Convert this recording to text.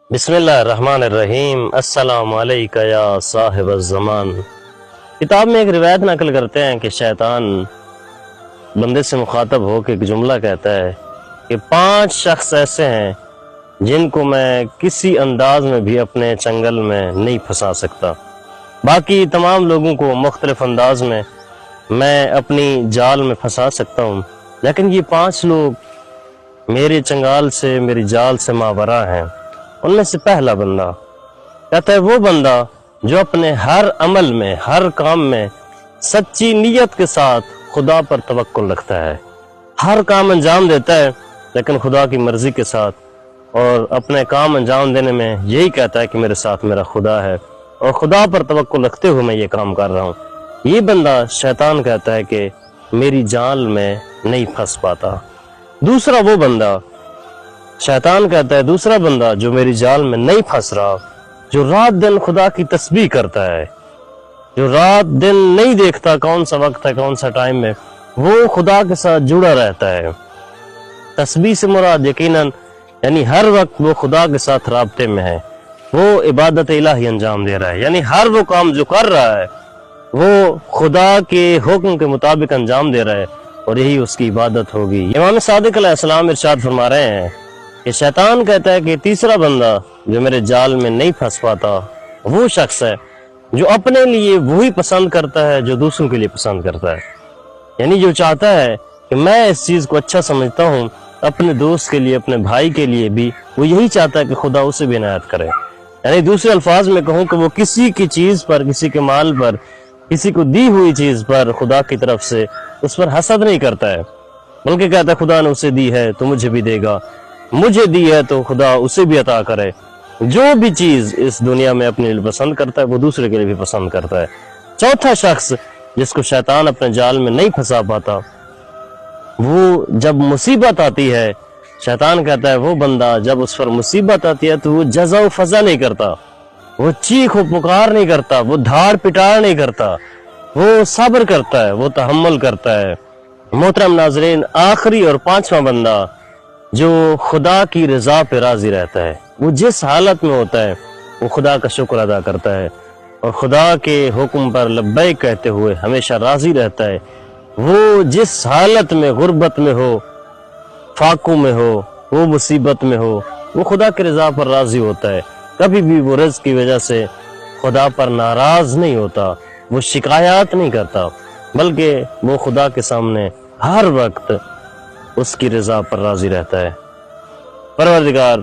بسم اللہ الرحمن الرحیم۔ السلام علیکہ یا صاحب الزمان۔ کتاب میں ایک روایت نقل کرتے ہیں کہ شیطان بندے سے مخاطب ہو کے ایک جملہ کہتا ہے کہ 5 شخص ایسے ہیں جن کو میں کسی انداز میں بھی اپنے چنگل میں نہیں پھنسا سکتا، باقی تمام لوگوں کو مختلف انداز میں اپنی جال میں پھنسا سکتا ہوں، لیکن یہ 5 لوگ میرے چنگال سے، میری جال سے ماورا ہیں۔ ان میں سے پہلا بندہ کہتا ہے وہ بندہ جو اپنے ہر عمل میں، ہر کام میں سچی نیت کے ساتھ خدا پر توکل رکھتا ہے، ہر کام انجام دیتا ہے لیکن خدا کی مرضی کے ساتھ، اور اپنے کام انجام دینے میں یہی کہتا ہے کہ میرے ساتھ میرا خدا ہے اور خدا پر توکل رکھتے ہوئے میں یہ کام کر رہا ہوں۔ یہ بندہ شیطان کہتا ہے کہ میری جال میں نہیں پھنس پاتا۔ دوسرا وہ بندہ شیطان کہتا ہے دوسرا بندہ جو میری جال میں نہیں پھنس رہا، جو رات دن خدا کی تسبیح کرتا ہے، جو رات دن نہیں دیکھتا کون سا وقت ہے کون سا ٹائم ہے، وہ خدا کے ساتھ جڑا رہتا ہے۔ تسبیح سے مراد یقیناً یعنی ہر وقت وہ خدا کے ساتھ رابطے میں ہے، وہ عبادت الہی انجام دے رہا ہے، یعنی ہر وہ کام جو کر رہا ہے وہ خدا کے حکم کے مطابق انجام دے رہا ہے، اور یہی اس کی عبادت ہوگی۔ امام صادق علیہ السلام ارشاد فرما رہے ہیں کہ شیطان کہتا ہے کہ تیسرا بندہ جو میرے جال میں نہیں پھنس پاتا وہ شخص ہے جو اپنے لیے وہی پسند کرتا ہے جو دوسروں کے لیے پسند کرتا ہے، یعنی جو چاہتا ہے کہ میں اس چیز کو اچھا سمجھتا ہوں، اپنے دوست کے لیے، اپنے بھائی کے لیے بھی وہ یہی چاہتا ہے کہ خدا اسے بھی عنایت کرے۔ یعنی دوسرے الفاظ میں کہوں کہ وہ کسی کی چیز پر، کسی کے مال پر، کسی کو دی ہوئی چیز پر خدا کی طرف سے اس پر حسد نہیں کرتا ہے، بلکہ کہتا ہے خدا نے اسے دی ہے تو مجھے بھی دے گا، مجھے دی ہے تو خدا اسے بھی عطا کرے۔ جو بھی چیز اس دنیا میں اپنے لیے پسند کرتا ہے وہ دوسرے کے لیے بھی پسند کرتا ہے۔ چوتھا شخص جس کو شیطان اپنے جال میں نہیں پھنسا پاتا، وہ جب مصیبت آتی ہے، شیطان کہتا ہے وہ بندہ جب اس پر مصیبت آتی ہے تو وہ جزا و فضا نہیں کرتا، وہ چیخ و پکار نہیں کرتا، وہ دھاڑ پٹار نہیں کرتا، وہ صبر کرتا ہے، وہ تحمل کرتا ہے۔ محترم ناظرین، آخری اور 5واں بندہ جو خدا کی رضا پہ راضی رہتا ہے، وہ جس حالت میں ہوتا ہے وہ خدا کا شکر ادا کرتا ہے اور خدا کے حکم پر لبیک کہتے ہوئے ہمیشہ راضی رہتا ہے۔ وہ جس حالت میں، غربت میں ہو، فاقوں میں ہو، وہ مصیبت میں ہو، وہ خدا کی رضا پر راضی ہوتا ہے۔ کبھی بھی وہ رزق کی وجہ سے خدا پر ناراض نہیں ہوتا، وہ شکایات نہیں کرتا، بلکہ وہ خدا کے سامنے ہر وقت اس کی رضا پر راضی رہتا ہے۔ پروردگار